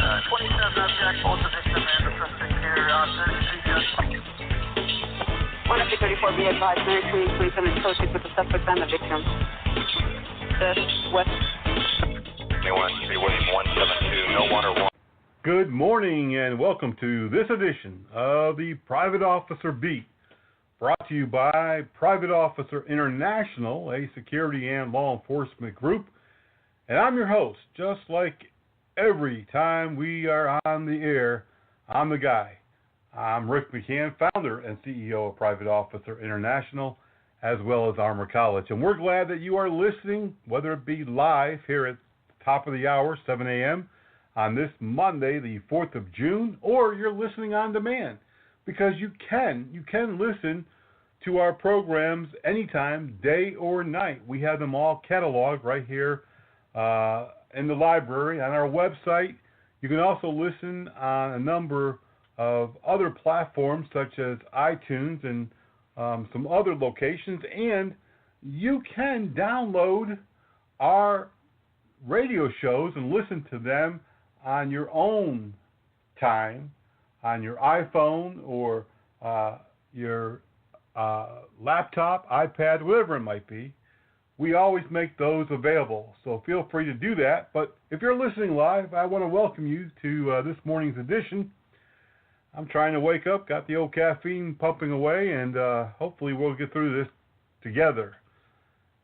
27 object, both of victim and the suspect here. One up to 34, be advised, Mary Queen, 27 associates with the suspect and the victim. West. Anyone, William 172, no water one. Good morning and welcome to this edition of the Private Officer Beat, brought to you by Private Officer International, a security and law enforcement group. And I'm your host. Just like every time we are on the air, I'm the guy. I'm Rick McCann, founder and CEO of Private Officer International, as well as Armor College. And we're glad that you are listening, whether it be live here at the top of the hour, 7 a.m., on this Monday, the 4th of June, or you're listening on demand, because you can listen to our programs anytime, day or night. We have them all cataloged right here in the library on our website. You can also listen on a number of other platforms such as iTunes and some other locations, and you can download our radio shows and listen to them on your own time, on your iPhone or your laptop, iPad, whatever it might be. We always make those available, so feel free to do that. But if you're listening live, I want to welcome you to this morning's edition. I'm trying to wake up, got the old caffeine pumping away, and hopefully we'll get through this together.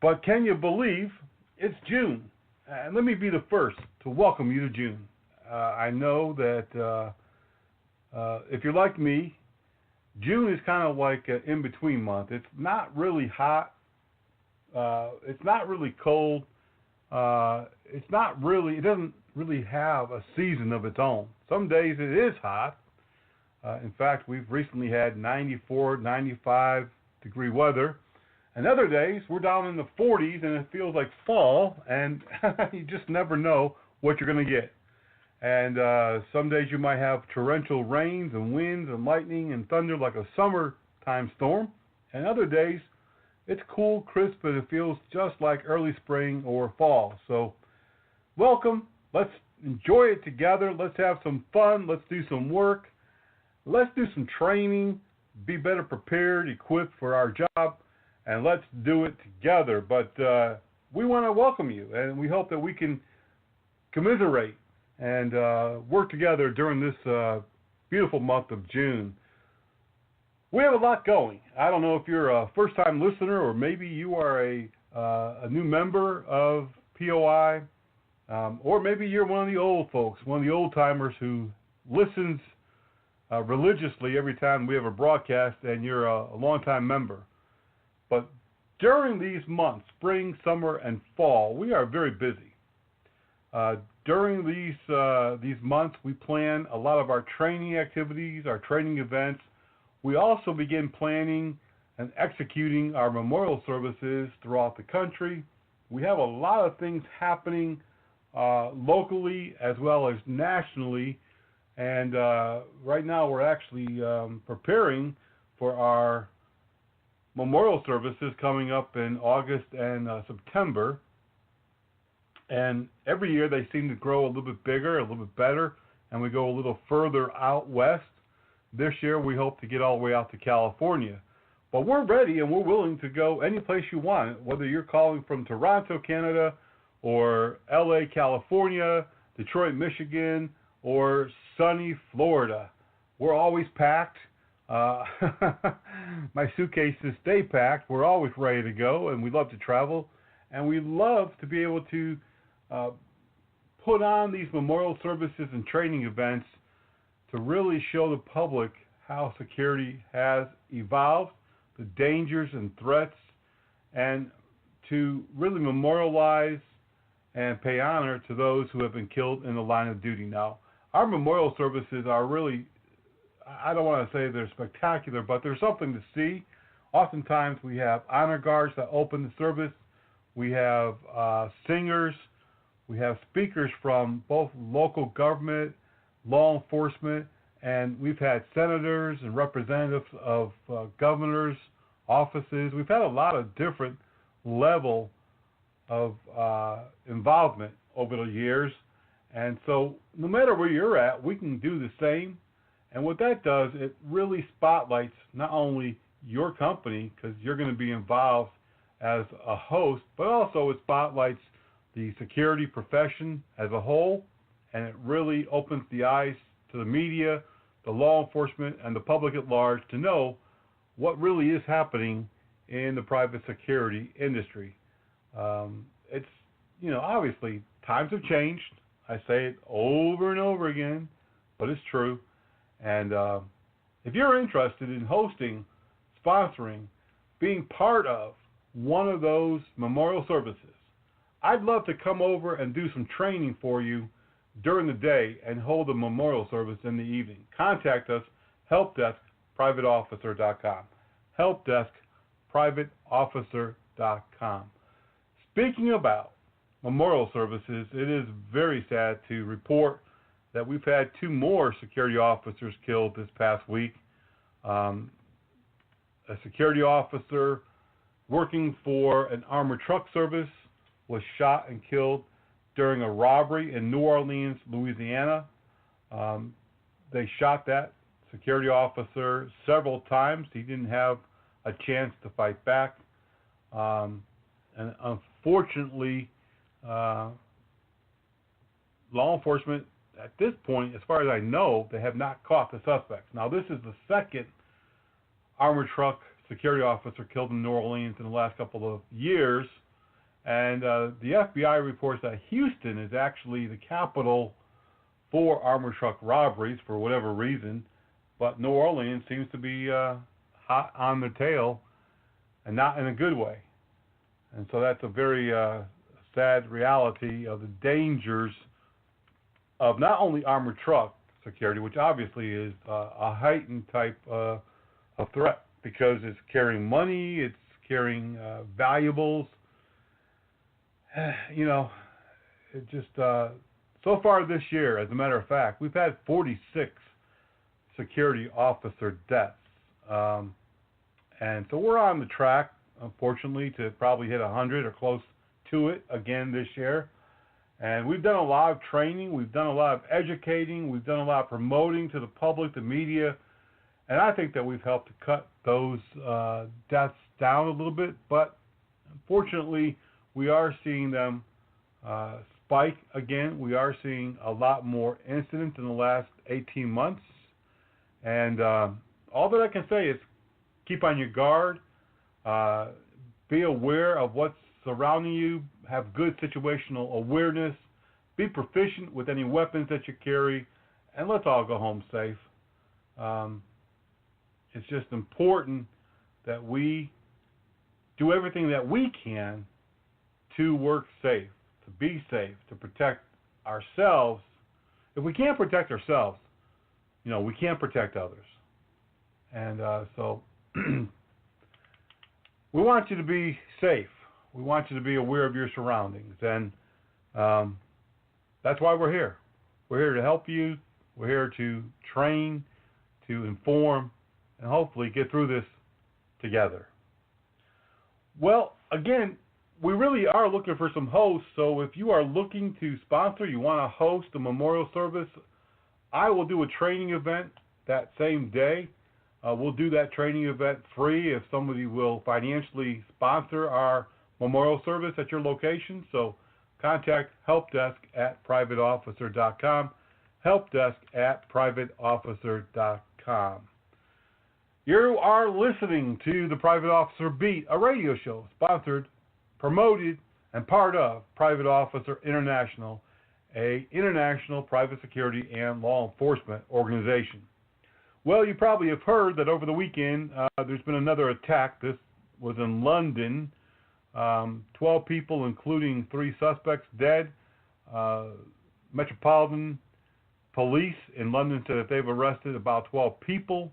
But can you believe it's June? And let me be the first to welcome you to June. I know that if you're like me, June is kind of like an in-between month. It's not really hot. It's not really cold. It doesn't really have a season of its own. Some days it is hot. In fact, we've recently had 94, 95 degree weather. And other days we're down in the 40s and it feels like fall, and you just never know what you're going to get. And some days you might have torrential rains and winds and lightning and thunder like a summertime storm. And other days it's cool, crisp, and it feels just like early spring or fall. So welcome. Let's enjoy it together. Let's have some fun. Let's do some work. Let's do some training. Be better prepared, equipped for our job, and let's do it together. But we want to welcome you, and we hope that we can commiserate and work together during this beautiful month of June. We have a lot going. I don't know if you're a first-time listener or maybe you are a new member of POI, or maybe you're one of the old folks, one of the old-timers who listens religiously every time we have a broadcast, and you're a long-time member. But during these months, spring, summer, and fall, we are very busy. During these months, we plan a lot of our training activities, our training events. We also begin planning and executing our memorial services throughout the country. We have a lot of things happening locally as well as nationally. And right now we're actually preparing for our memorial services coming up in August and September. And every year they seem to grow a little bit bigger, a little bit better, and we go a little further out west. This year we hope to get all the way out to California. But we're ready and we're willing to go any place you want, whether you're calling from Toronto, Canada, or LA, California, Detroit, Michigan, or sunny Florida. We're always packed. My suitcases stay packed. We're always ready to go, and we love to travel. And we love to be able to put on these memorial services and training events to really show the public how security has evolved, the dangers and threats, and to really memorialize and pay honor to those who have been killed in the line of duty. Now, our memorial services are really, I don't want to say they're spectacular, but they're something to see. Oftentimes we have honor guards that open the service. We have singers. We have speakers from both local government, law enforcement, and we've had senators and representatives of governors' offices. We've had a lot of different level of involvement over the years, And so no matter where you're at, we can do the same. And what that does, it really spotlights not only your company, because you're going to be involved as a host, but also it spotlights the security profession as a whole, and it really opens the eyes to the media, the law enforcement, and the public at large to know what really is happening in the private security industry. It's, obviously times have changed. I say it over and over again, but it's true. And if you're interested in hosting, sponsoring, being part of one of those memorial services, I'd love to come over and do some training for you during the day and hold a memorial service in the evening. Contact us, helpdesk@privateofficer.com. helpdesk@privateofficer.com. Speaking about memorial services, it is very sad to report that we've had 2 more security officers killed this past week. A security officer working for an armored truck service was shot and killed during a robbery in New Orleans, Louisiana. They shot that security officer several times. He didn't have a chance to fight back. And unfortunately, law enforcement, at this point, as far as I know, they have not caught the suspects. Now, this is the second armored truck security officer killed in New Orleans in the last couple of years. And the FBI reports that Houston is actually the capital for armored truck robberies for whatever reason, but New Orleans seems to be hot on the tail, and not in a good way. And so that's a very sad reality of the dangers of not only armored truck security, which obviously is a heightened type of threat because it's carrying money, it's carrying valuables. It just, so far this year, as a matter of fact, we've had 46 security officer deaths. And so we're on the track, unfortunately, to probably hit 100 or close to it again this year. And we've done a lot of training, we've done a lot of educating, we've done a lot of promoting to the public, the media, and I think that we've helped to cut those deaths down a little bit, but unfortunately, we are seeing them spike again. We are seeing a lot more incidents in the last 18 months. And all that I can say is keep on your guard. Be aware of what's surrounding you. Have good situational awareness. Be proficient with any weapons that you carry. And let's all go home safe. It's just important that we do everything that we can to work safe, to be safe, to protect ourselves. If we can't protect ourselves, we can't protect others. And so we want you to be safe. We want you to be aware of your surroundings. And that's why we're here. We're here to help you. We're here to train, to inform, and hopefully get through this together. Well, again, we really are looking for some hosts, so if you are looking to sponsor, you want to host a memorial service, I will do a training event that same day. We'll do that training event free if somebody will financially sponsor our memorial service at your location. So contact helpdesk@privateofficer.com, helpdesk@privateofficer.com. You are listening to the Private Officer Beat, a radio show sponsored, promoted, and part of Private Officer International, a international private security and law enforcement organization. Well, you probably have heard that over the weekend there's been another attack. This was in London. 12 people, including 3 suspects, dead. Metropolitan Police in London said that they've arrested about 12 people.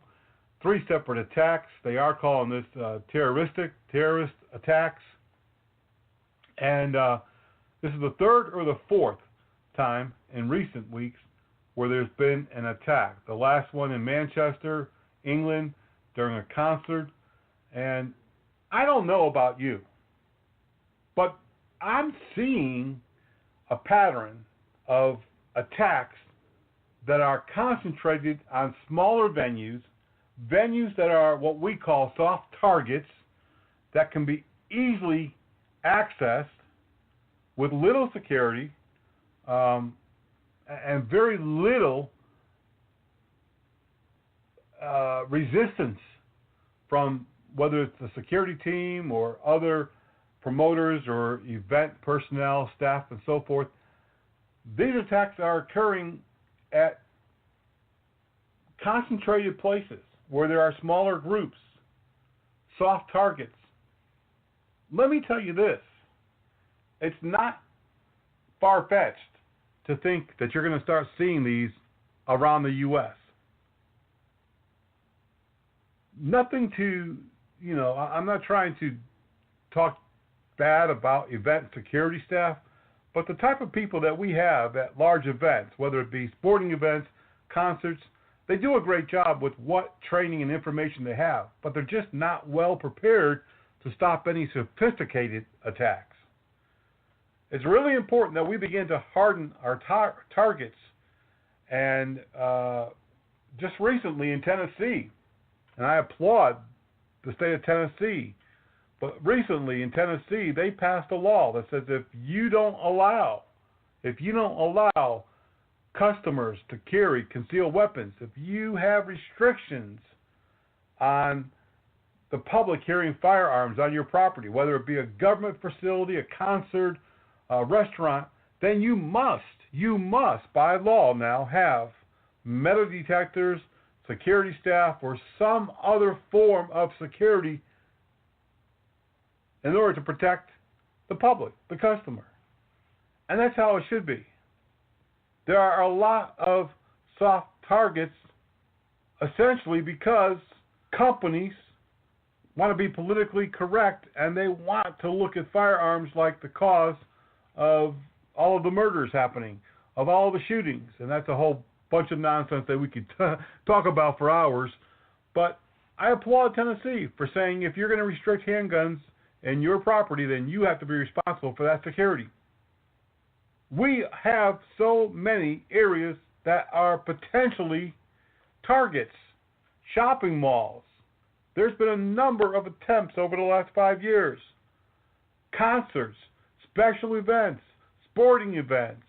3 separate attacks. They are calling this terrorist attacks. And this is the 3rd or the 4th time in recent weeks where there's been an attack. The last one in Manchester, England, during a concert. And I don't know about you, but I'm seeing a pattern of attacks that are concentrated on smaller venues that are what we call soft targets that can be easily accessed with little security and very little resistance from whether it's the security team or other promoters or event personnel, staff, and so forth. These attacks are occurring at concentrated places where there are smaller groups, soft targets. Let me tell you this. It's not far-fetched to think that you're going to start seeing these around the U.S. Nothing to, I'm not trying to talk bad about event security staff, but the type of people that we have at large events, whether it be sporting events, concerts, they do a great job with what training and information they have, but they're just not well prepared to stop any sophisticated attacks. It's really important that we begin to harden our targets. And just recently in Tennessee, and I applaud the state of Tennessee, but recently in Tennessee they passed a law that says if you don't allow customers to carry concealed weapons, if you have restrictions on the public carrying firearms on your property, whether it be a government facility, a concert, a restaurant, then you must, by law now, have metal detectors, security staff, or some other form of security in order to protect the public, the customer. And that's how it should be. There are a lot of soft targets essentially because companies want to be politically correct and they want to look at firearms like the cause of all of the murders happening, of all the shootings. And that's a whole bunch of nonsense that we could talk about for hours. But I applaud Tennessee for saying if you're going to restrict handguns in your property, then you have to be responsible for that security. We have so many areas that are potentially targets, shopping malls. There's been a number of attempts over the last 5 years. Concerts, special events, sporting events,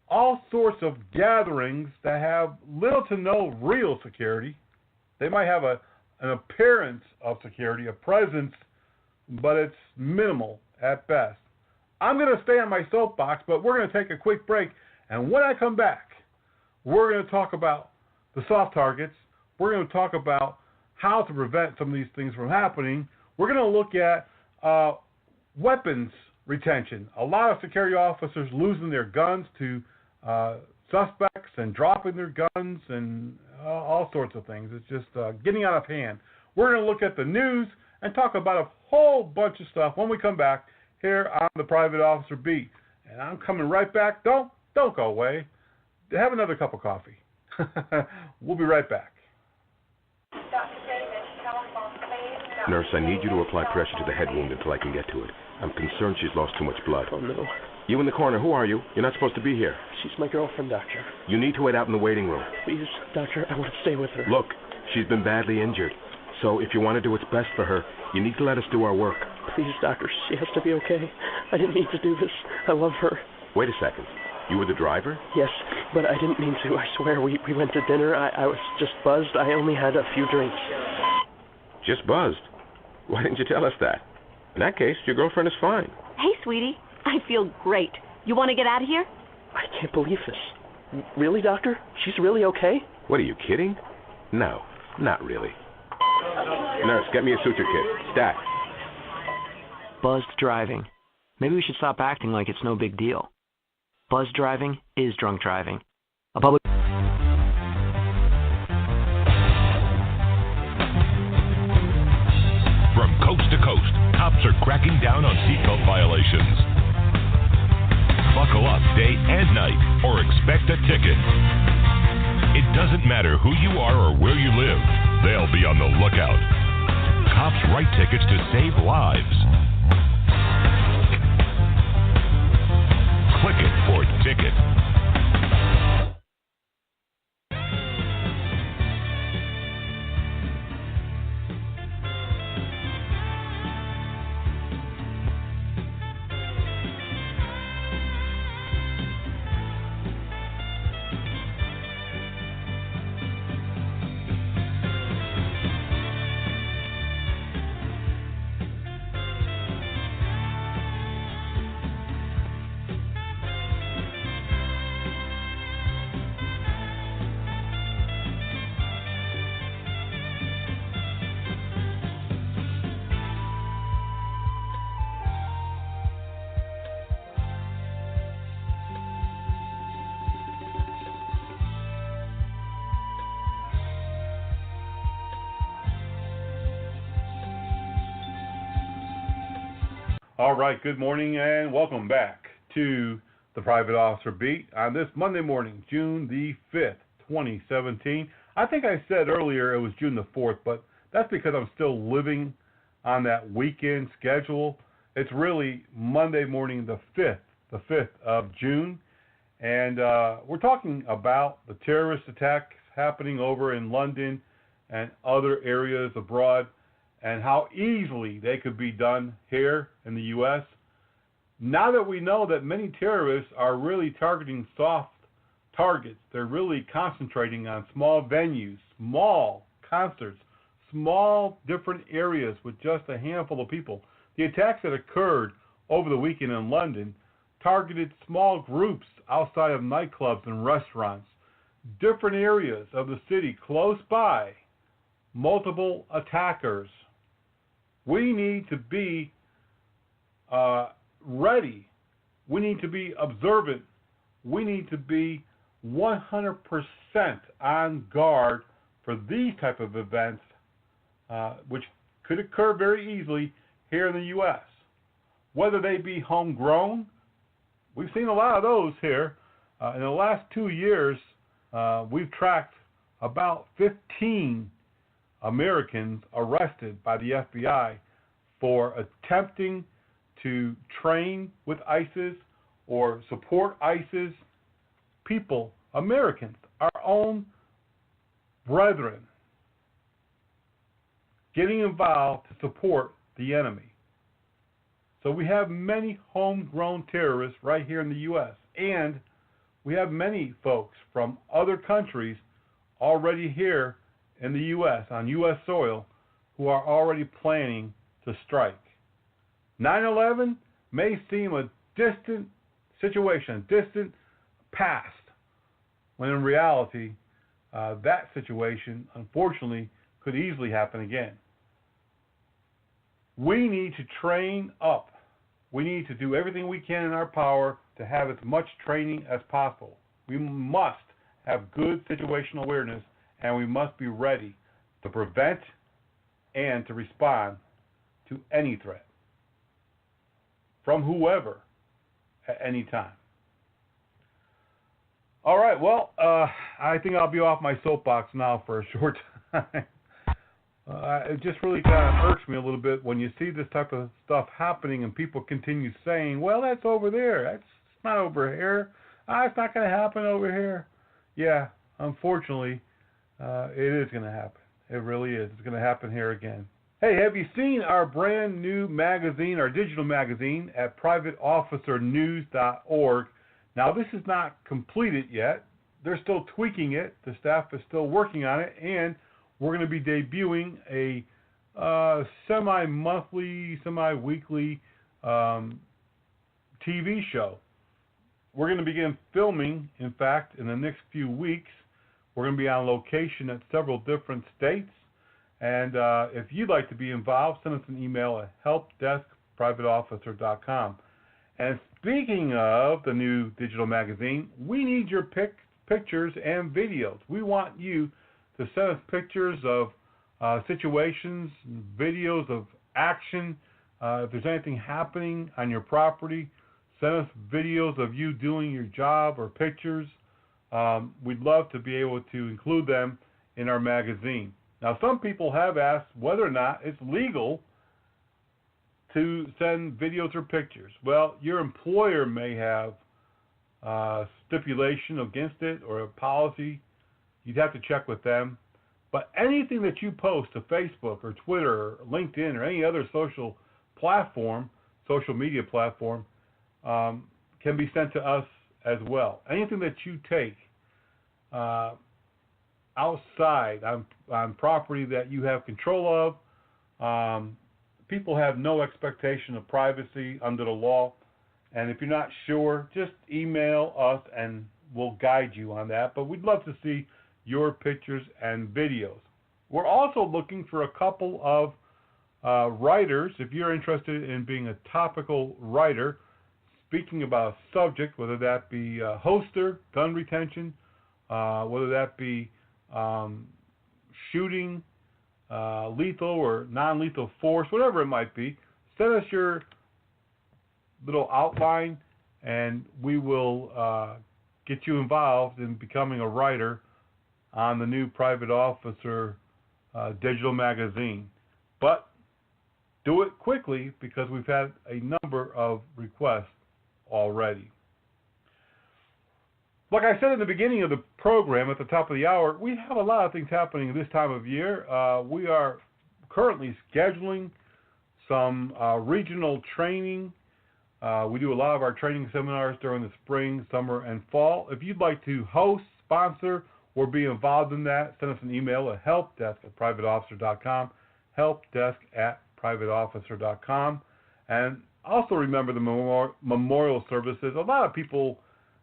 all sorts of gatherings that have little to no real security. They might have an appearance of security, a presence, but it's minimal at best. I'm going to stay on my soapbox, but we're going to take a quick break. And when I come back, we're going to talk about the soft targets. We're going to talk about how to prevent some of these things from happening. We're going to look at weapons retention. A lot of security officers losing their guns to suspects and dropping their guns and all sorts of things. It's just getting out of hand. We're going to look at the news and talk about a whole bunch of stuff when we come back here on the Private Officer Beat. And I'm coming right back. Don't go away. Have another cup of coffee. We'll be right back. Nurse, I need you to apply pressure to the head wound until I can get to it. I'm concerned she's lost too much blood. Oh, no. You in the corner, who are you? You're not supposed to be here. She's my girlfriend, Doctor. You need to wait out in the waiting room. Please, Doctor, I want to stay with her. Look, she's been badly injured. So if you want to do what's best for her, you need to let us do our work. Please, Doctor, she has to be okay. I didn't mean to do this. I love her. Wait a second. You were the driver? Yes, but I didn't mean to. I swear, we went to dinner. I was just buzzed. I only had a few drinks. Just buzzed? Why didn't you tell us that? In that case, your girlfriend is fine. Hey, sweetie. I feel great. You want to get out of here? I can't believe this. Really, Doctor? She's really okay? What, are you kidding? No, not really. Nurse, get me a suture kit. Stat. Buzzed driving. Maybe we should stop acting like it's no big deal. Buzzed driving is drunk driving. A public... From coast to coast, cops are cracking down on seatbelt violations. Buckle up day and night or expect a ticket. It doesn't matter who you are or where you live, they'll be on the lookout. Cops write tickets to save lives. Click it for ticket. All right, good morning and welcome back to the Private Officer Beat on this Monday morning, June the 5th, 2017. I think I said earlier it was June the 4th, but that's because I'm still living on that weekend schedule. It's really Monday morning the 5th of June, and we're talking about the terrorist attacks happening over in London and other areas abroad, and how easily they could be done here in the U.S. Now that we know that many terrorists are really targeting soft targets, they're really concentrating on small venues, small concerts, small different areas with just a handful of people. The attacks that occurred over the weekend in London targeted small groups outside of nightclubs and restaurants, different areas of the city close by, multiple attackers. We need to be ready. We need to be observant. We need to be 100% on guard for these type of events, which could occur very easily here in the U.S. Whether they be homegrown, we've seen a lot of those here. In the last 2 years, we've tracked about 15 Americans arrested by the FBI for attempting to train with ISIS or support ISIS. People, Americans, our own brethren, getting involved to support the enemy. So we have many homegrown terrorists right here in the U.S., and we have many folks from other countries already here in the U.S., on U.S. soil, who are already planning to strike. 9/11 may seem a distant situation, distant past, when in reality, that situation, unfortunately, could easily happen again. We need to train up. We need to do everything we can in our power to have as much training as possible. We must have good situational awareness, and we must be ready to prevent and to respond to any threat from whoever at any time. All right, well, I think I'll be off my soapbox now for a short time. It just really kind of irks me a little bit when you see this type of stuff happening and people continue saying, well, that's over there. It's not over here. It's not going to happen over here. Yeah, unfortunately, it is going to happen. It really is. It's going to happen here again. Hey, have you seen our brand new magazine, our digital magazine, at privateofficernews.org? Now, this is not completed yet. They're still tweaking it. The staff is still working on it, and we're going to be debuting a semi-monthly, semi-weekly TV show. We're going to begin filming, in fact, in the next few weeks. We're going to be on location at several different states. And if you'd like to be involved, send us an email at helpdeskprivateofficer.com. And speaking of the new digital magazine, we need your pictures and videos. We want you to send us pictures of situations, videos of action. If there's anything happening on your property, send us videos of you doing your job or pictures. We'd love to be able to include them in our magazine. Now, some people have asked whether or not it's legal to send videos or pictures. Well, your employer may have stipulation against it or a policy. You'd have to check with them. But anything that you post to Facebook or Twitter or LinkedIn or any other social media platform, can be sent to us as well. Anything that you take outside on property that you have control of, people have no expectation of privacy under the law. And if you're not sure, just email us and we'll guide you on that. But we'd love to see your pictures and videos. We're also looking for a couple of writers. If you're interested in being a topical writer, speaking about a subject, whether that be holster, gun retention, whether that be shooting, lethal or non-lethal force, whatever it might be, send us your little outline, and we will get you involved in becoming a writer on the new Private Officer digital magazine. But do it quickly because we've had a number of requests already. Like I said in the beginning of the program, at the top of the hour, we have a lot of things happening this time of year. We are currently scheduling some regional training. We do a lot of our training seminars during the spring, summer, and fall. If you'd like to host, sponsor, or be involved in that, send us an email at helpdesk@privateofficer.com, helpdesk@privateofficer.com. And also remember the memorial services. A lot of people,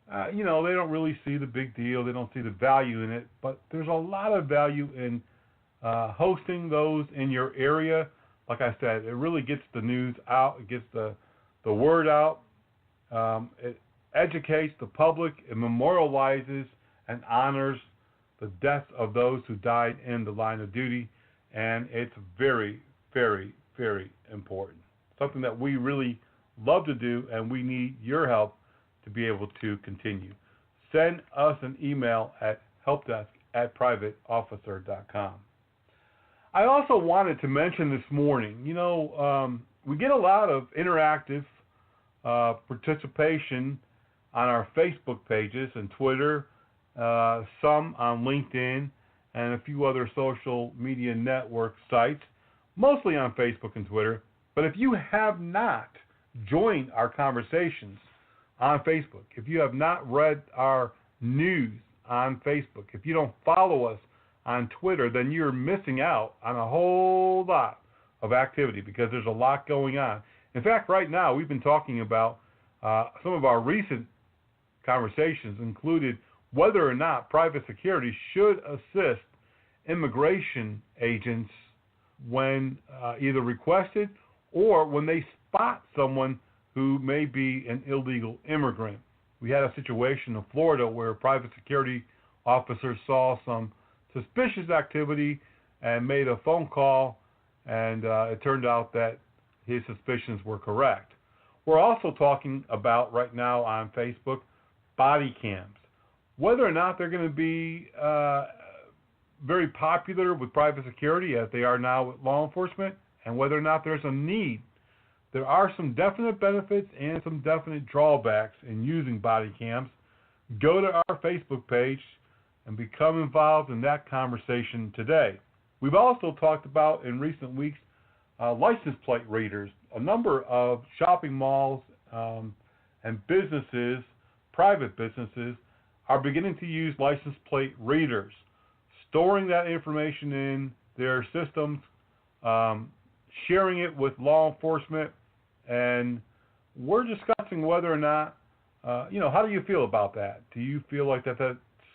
they don't really see the big deal. They don't see the value in it. But there's a lot of value in hosting those in your area. Like I said, it really gets the news out. It gets the word out. It educates the public. It memorializes and honors the deaths of those who died in the line of duty. And it's very, very, very important. Something that we really love to do, and we need your help to be able to continue. Send us an email at helpdesk@privateofficer.com. I also wanted to mention this morning, we get a lot of interactive participation on our Facebook pages and Twitter, some on LinkedIn, and a few other social media network sites, mostly on Facebook and Twitter. But if you have not joined our conversations on Facebook, if you have not read our news on Facebook, if you don't follow us on Twitter, then you're missing out on a whole lot of activity because there's a lot going on. In fact, right now we've been talking about some of our recent conversations included whether or not private security should assist immigration agents when either requested or when they spot someone who may be an illegal immigrant. We had a situation in Florida where private security officers saw some suspicious activity and made a phone call, and it turned out that his suspicions were correct. We're also talking about right now on Facebook body cams. Whether or not they're going to be very popular with private security as they are now with law enforcement, and whether or not there's a need. There are some definite benefits and some definite drawbacks in using body cams. Go to our Facebook page and become involved in that conversation today. We've also talked about in recent weeks license plate readers. A number of shopping malls and businesses, private businesses, are beginning to use license plate readers, storing that information in their systems, sharing it with law enforcement, and we're discussing whether or not, how do you feel about that? Do you feel like that's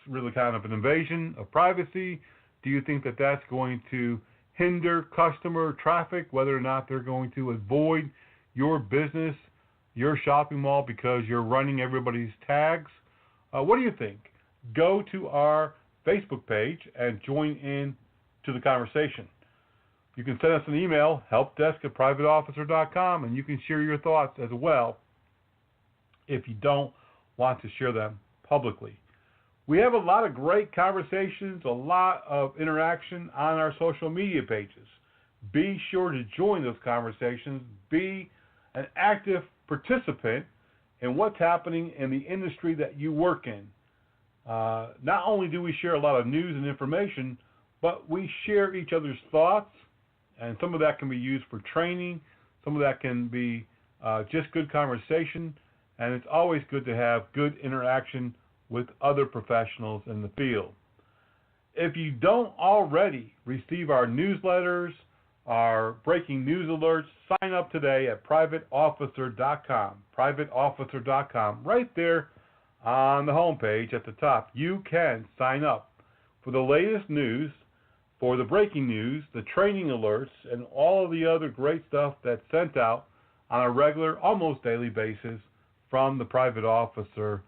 really kind of an invasion of privacy? Do you think that that's going to hinder customer traffic, whether or not they're going to avoid your business, your shopping mall, because you're running everybody's tags? What do you think? Go to our Facebook page and join in to the conversation. You can send us an email, helpdesk@privateofficer.com, and you can share your thoughts as well if you don't want to share them publicly. We have a lot of great conversations, a lot of interaction on our social media pages. Be sure to join those conversations. Be an active participant in what's happening in the industry that you work in. Not only do we share a lot of news and information, but we share each other's thoughts, and some of that can be used for training. Some of that can be just good conversation, and it's always good to have good interaction with other professionals in the field. If you don't already receive our newsletters, our breaking news alerts, sign up today at privateofficer.com. Privateofficer.com. Right there on the homepage at the top, you can sign up for the latest news, for the breaking news, the training alerts, and all of the other great stuff that's sent out on a regular, almost daily basis from the Private Officer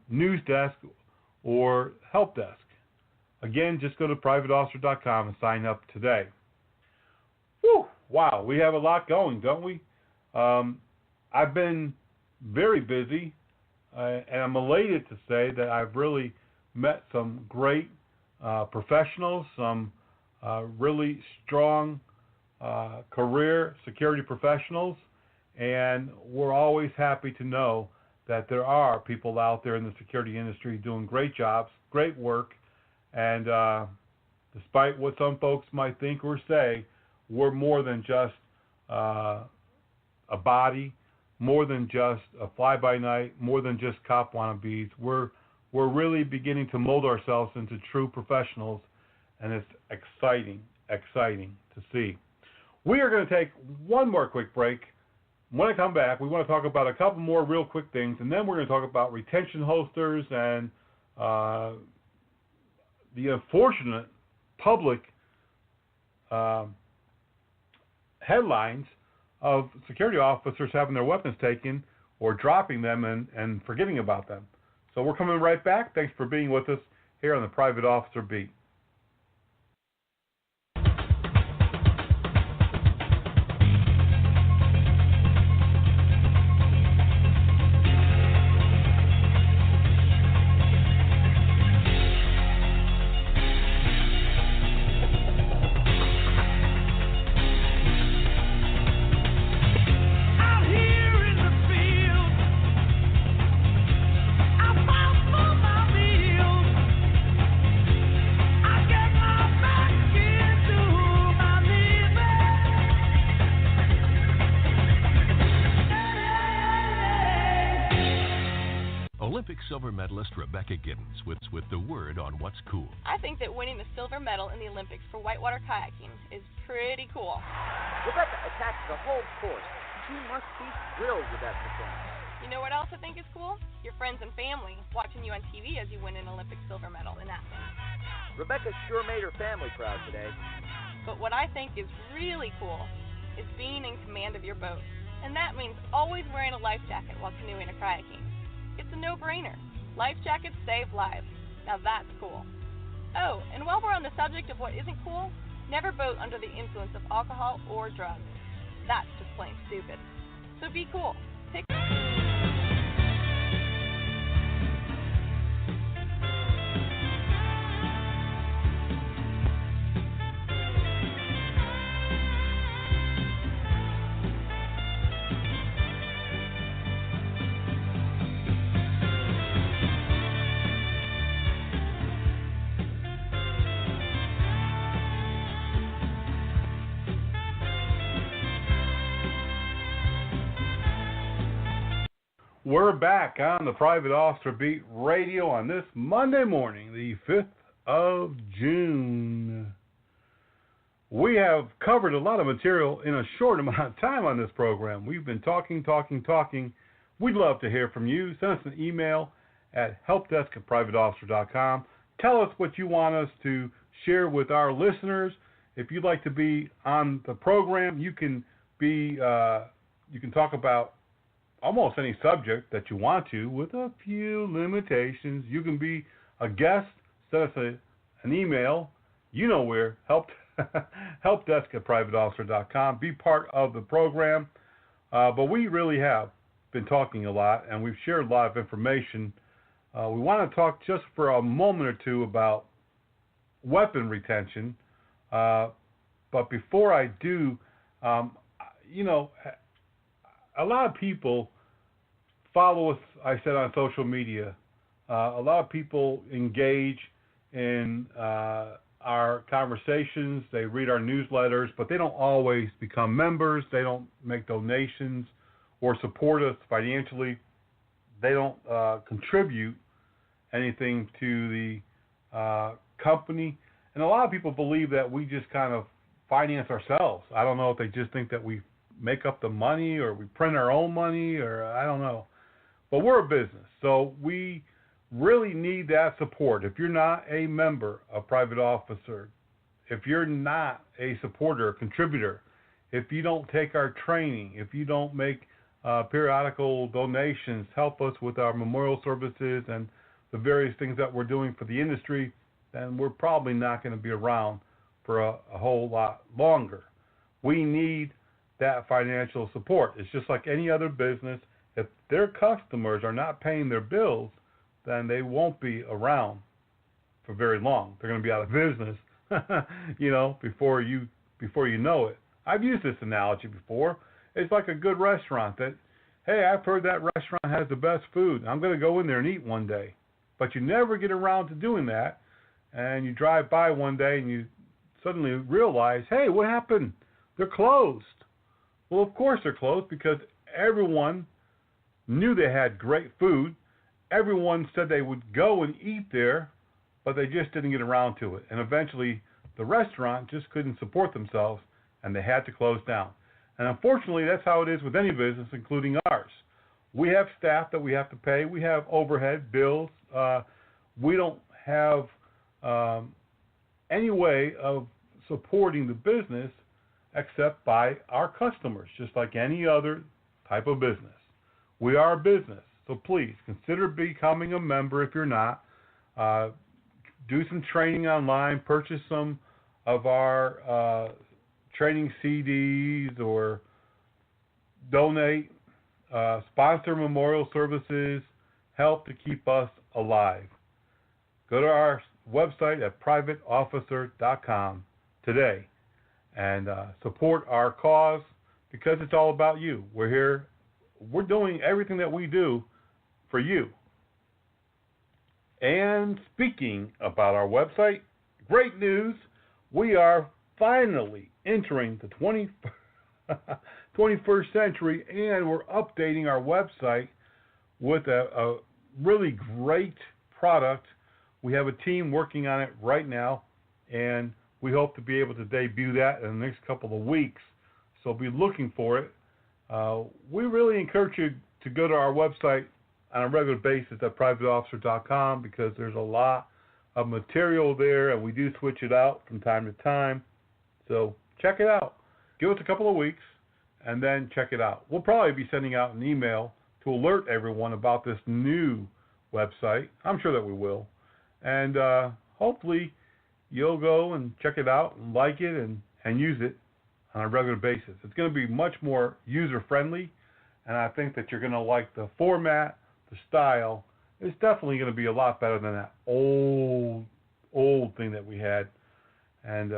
news desk or help desk. Again, just go to privateofficer.com and sign up today. Whew, wow, we have a lot going, don't we? I I've been very busy, and I'm elated to say that I've really met some great professionals, some really strong career security professionals, and we're always happy to know that there are people out there in the security industry doing great jobs, great work, and despite what some folks might think or say, we're more than just a body, more than just a fly-by-night, more than just cop wannabes. We're really beginning to mold ourselves into true professionals, and it's exciting to see. We are going to take one more quick break. When I come back, we want to talk about a couple more real quick things, and then we're going to talk about retention holsters and the unfortunate public headlines of security officers having their weapons taken or dropping them and forgetting about them. So we're coming right back. Thanks for being with us here on the Private Officer Beat. Olympic silver medalist Rebecca Giddens with the word on what's cool. I think that winning the silver medal in the Olympics for whitewater kayaking is pretty cool. Rebecca attacked the whole course. She must be thrilled with that performance. You know what else I think is cool? Your friends and family watching you on TV as you win an Olympic silver medal in Athens. Rebecca sure made her family proud today. But what I think is really cool is being in command of your boat. And that means always wearing a life jacket while canoeing or kayaking. It's a no-brainer. Life jackets save lives. Now that's cool. Oh, and while we're on the subject of what isn't cool, never boat under the influence of alcohol or drugs. That's just plain stupid. So be cool. Pick We're back on the Private Officer Beat Radio on this Monday morning, the 5th of June. We have covered a lot of material in a short amount of time on this program. We've been talking. We'd love to hear from you. Send us an email at helpdesk@privateofficer.com. Tell us what you want us to share with our listeners. If you'd like to be on the program, you can talk about almost any subject that you want to, with a few limitations. You can be a guest. Send us an email. You know where, helpdesk@privateofficer.com. Be part of the program. But we really have been talking a lot, and we've shared a lot of information. We want to talk just for a moment or two about weapon retention. But before I do, a lot of people follow us, I said, on social media. A lot of people engage in our conversations. They read our newsletters, but they don't always become members. They don't make donations or support us financially. They don't contribute anything to the company. And a lot of people believe that we just kind of finance ourselves. I don't know if they just think that we make up the money or we print our own money, or I don't know. But we're a business, so we really need that support. If you're not a member of Private Officer, if you're not a supporter, contributor, if you don't take our training, if you don't make periodical donations, help us with our memorial services and the various things that we're doing for the industry, then we're probably not going to be around for a whole lot longer. We need that financial support. It's just like any other business. If their customers are not paying their bills, then they won't be around for very long. They're going to be out of business, before you know it. I've used this analogy before. It's like a good restaurant that, hey, I've heard that restaurant has the best food. I'm going to go in there and eat one day. But you never get around to doing that, and you drive by one day and you suddenly realize, hey, what happened? They're closed. Well, of course they're closed because everyone knew they had great food. Everyone said they would go and eat there, but they just didn't get around to it. And eventually the restaurant just couldn't support themselves, and they had to close down. And unfortunately, that's how it is with any business, including ours. We have staff that we have to pay. We have overhead bills. We don't have any way of supporting the business except by our customers, just like any other type of business. We are a business, so please consider becoming a member if you're not. Do some training online, purchase some of our training CDs, or donate, sponsor memorial services, help to keep us alive. Go to our website at privateofficer.com today and support our cause, because it's all about you. We're here. We're doing everything that we do for you. And speaking about our website, great news. We are finally entering the 21st century, and we're updating our website with a really great product. We have a team working on it right now, and we hope to be able to debut that in the next couple of weeks. So be looking for it. We really encourage you to go to our website on a regular basis at privateofficer.com, because there's a lot of material there, and we do switch it out from time to time. So check it out. Give us a couple of weeks, and then check it out. We'll probably be sending out an email to alert everyone about this new website. I'm sure that we will. And hopefully you'll go and check it out and like it and use it on a regular basis. It's going to be much more user-friendly, and I think that you're going to like the format, the style. It's definitely going to be a lot better than that old thing that we had, and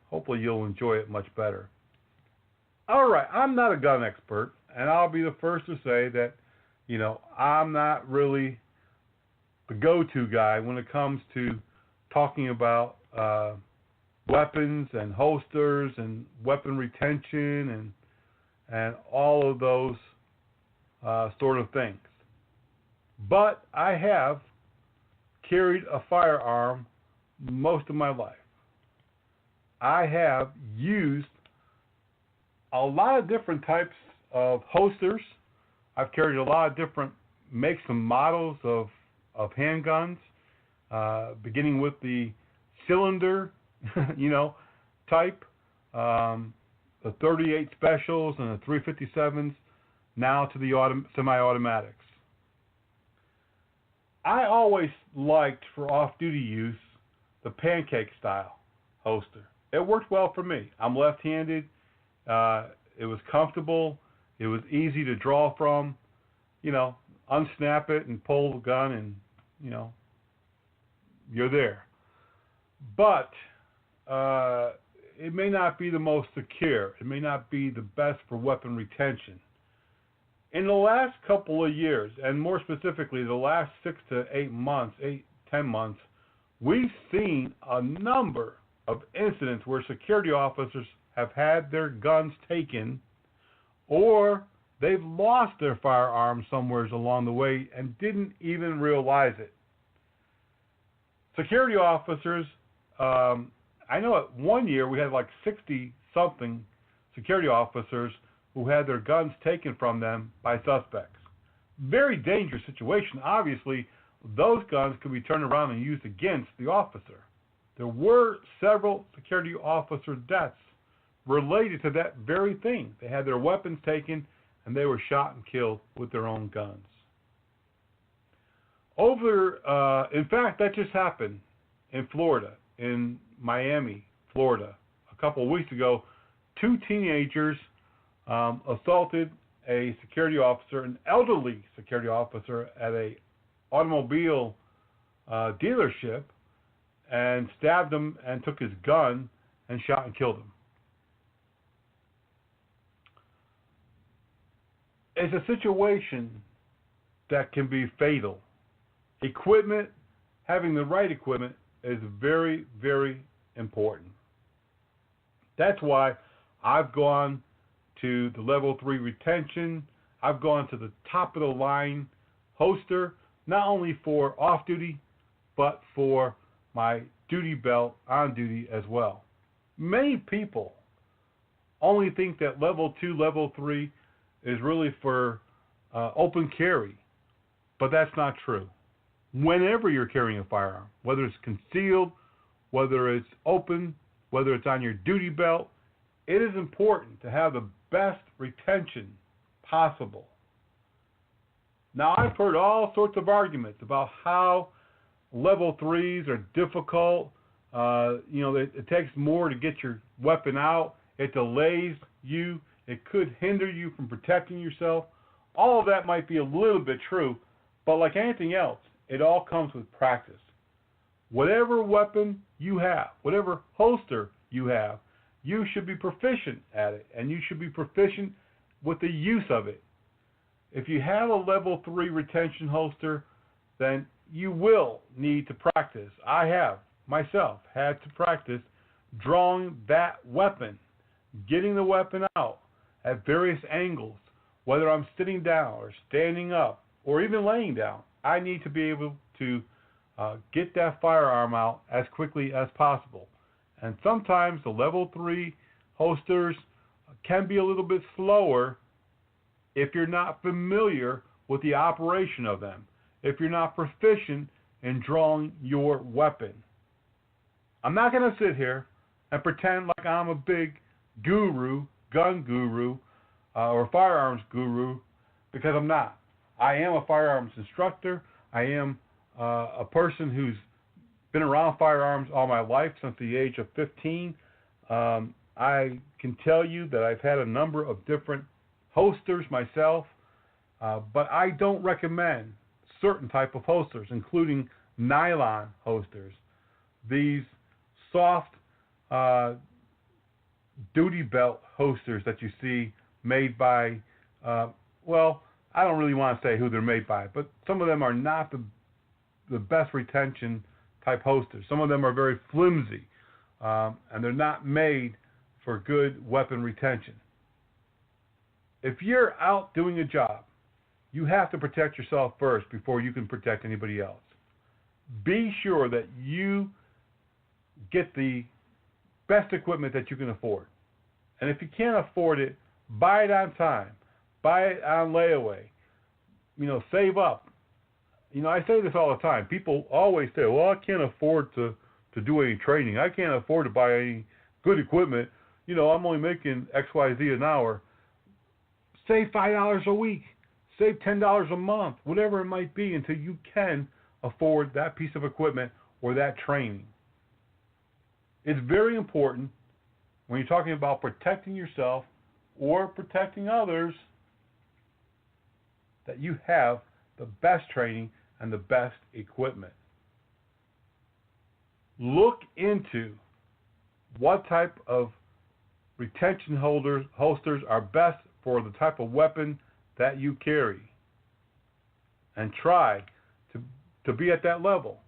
hopefully you'll enjoy it much better. All right, I'm not a gun expert, and I'll be the first to say that, I'm not really the go-to guy when it comes to talking about weapons and holsters and weapon retention and all of those sort of things. But I have carried a firearm most of my life. I have used a lot of different types of holsters. I've carried a lot of different makes and models of handguns, beginning with the cylinder, type, the 38 specials and the 357s, now to the semi-automatics. I always liked, for off-duty use, the pancake style holster. It worked well for me. I'm left-handed. It was comfortable. It was easy to draw from. Unsnap it and pull the gun, and you're there. But it may not be the most secure. It may not be the best for weapon retention. In the last couple of years, and more specifically the last 6 to 10 months, we've seen a number of incidents where security officers have had their guns taken, or they've lost their firearms somewhere along the way and didn't even realize it. Security officers, I know at one year we had like 60-something security officers who had their guns taken from them by suspects. Very dangerous situation. Obviously, those guns could be turned around and used against the officer. There were several security officer deaths related to that very thing. They had their weapons taken, and they were shot and killed with their own guns. In fact, that just happened in Florida, in Miami, Florida. A couple of weeks ago, 2 teenagers assaulted a security officer, an elderly security officer at a automobile dealership, and stabbed him and took his gun and shot and killed him. It's a situation that can be fatal. Equipment, having the right equipment, is very, very important. That's why I've gone to the level 3 retention. I've gone to the top of the line holster, not only for off duty, but for my duty belt on duty as well. Many people only think that level 2, level 3 is really for open carry, but that's not true. Whenever you're carrying a firearm, whether it's concealed, whether it's open, whether it's on your duty belt, it is important to have the best retention possible. Now, I've heard all sorts of arguments about how level 3s are difficult. It takes more to get your weapon out. It delays you. It could hinder you from protecting yourself. All of that might be a little bit true, but like anything else, it all comes with practice. Whatever weapon you have, whatever holster you have, you should be proficient at it, and you should be proficient with the use of it. If you have a level 3 retention holster, then you will need to practice. I have, myself, had to practice drawing that weapon, getting the weapon out at various angles, whether I'm sitting down or standing up or even laying down. I need to be able to get that firearm out as quickly as possible. And sometimes the level 3 holsters can be a little bit slower if you're not familiar with the operation of them, if you're not proficient in drawing your weapon. I'm not going to sit here and pretend like I'm a big guru, gun guru, or firearms guru, because I'm not. I am a firearms instructor. I am a person who's been around firearms all my life, since the age of 15. I can tell you that I've had a number of different holsters myself, but I don't recommend certain type of holsters, including nylon holsters. These soft duty belt holsters that you see made by, I don't really want to say who they're made by, but some of them are not the best retention type holsters. Some of them are very flimsy, and they're not made for good weapon retention. If you're out doing a job, you have to protect yourself first before you can protect anybody else. Be sure that you get the best equipment that you can afford. And if you can't afford it, buy it on time. Buy it on layaway. Save up. I say this all the time. People always say, well, I can't afford to do any training. I can't afford to buy any good equipment. I'm only making XYZ an hour. Save $5 a week. Save $10 a month, whatever it might be, until you can afford that piece of equipment or that training. It's very important when you're talking about protecting yourself or protecting others that you have the best training and the best equipment. Look into what type of retention holsters are best for the type of weapon that you carry, and try to be at that level.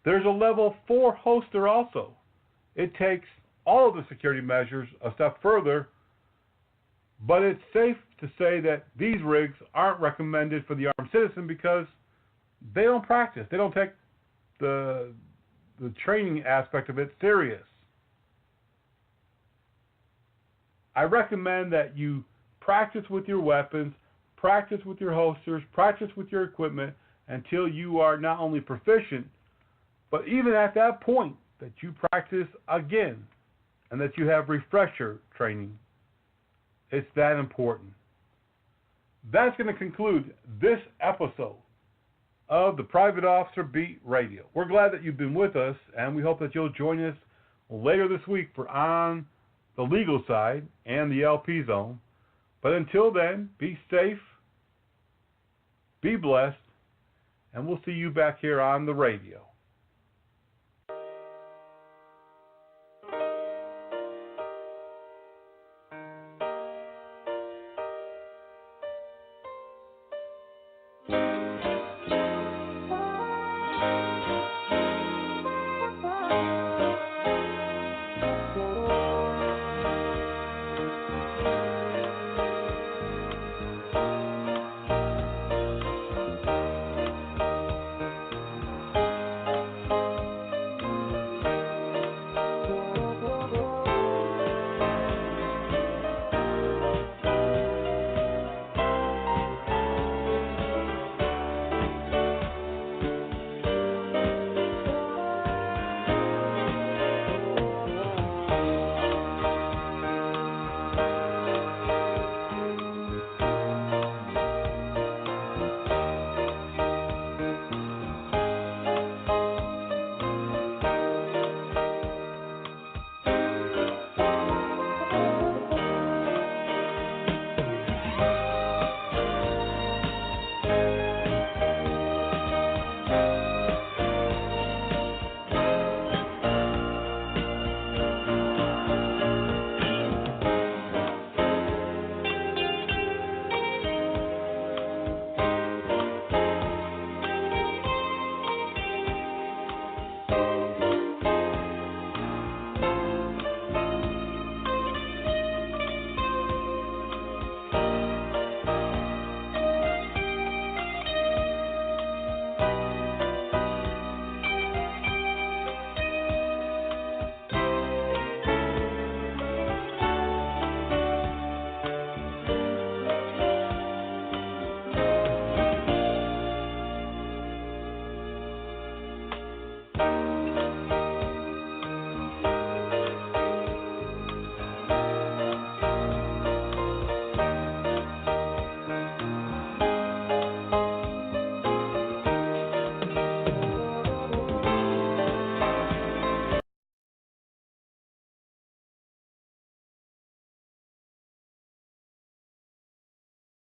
There's a level 4 holster also. It takes all of the security measures a step further, but it's safe to say that these rigs aren't recommended for the armed citizen because they don't practice. They don't take the training aspect of it serious. I recommend that you practice with your weapons, practice with your holsters, practice with your equipment until you are not only proficient, but even at that point that you practice again and that you have refresher training. It's that important. That's going to conclude this episode of the Private Officer Beat Radio. We're glad that you've been with us, and we hope that you'll join us later this week for On the legal side, and the LP zone. But until then, be safe, be blessed, and we'll see you back here on the radio.